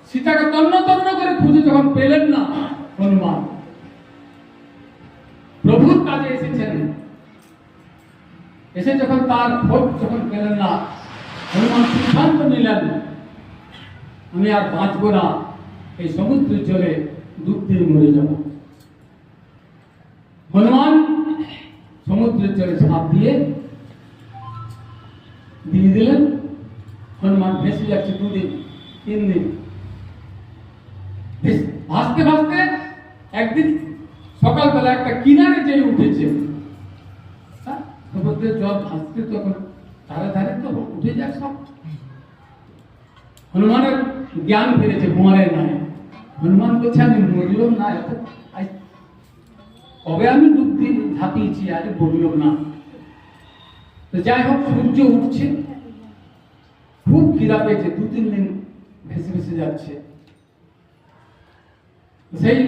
সীতাকে তন্ন তন্ন করে খুঁজে যখন পেলেন না হনুমান, প্রভুর কাজে এসেছেন, এসে যখন তার খোঁজ যখন পেলেন না, হনুমান সিদ্ধান্ত নিলেন আমি আর বাঁচবো না, এই সমুদ্রের জলে ডুব দিয়ে মরে যাব। হনুমান সমুদ্রের জলে ঝাঁপ দিয়ে দিলেন। হনুমান ভেসে যাচ্ছে 2 দিন 3 দিন, ভাসতে ভাসতে একদিন সকালবেলা একটা কিনারে যেয়ে উঠেছে। সমুদ্রের জল ভাসতে তখন ধারে ধারে তো উঠে যাক সব। হনুমানের জ্ঞান ফিরেছে, মরে নাই। হনুমান বলছে আমি মরলাম না, কবে আমি ডুব দিয়ে ঝাঁপিয়েছি, আরে বললাম না। তো যাই হোক, সূর্য উঠছে, খুব খিদা পেয়েছে, 2-3 দিন ভেসে ভেসে যাচ্ছে। সেই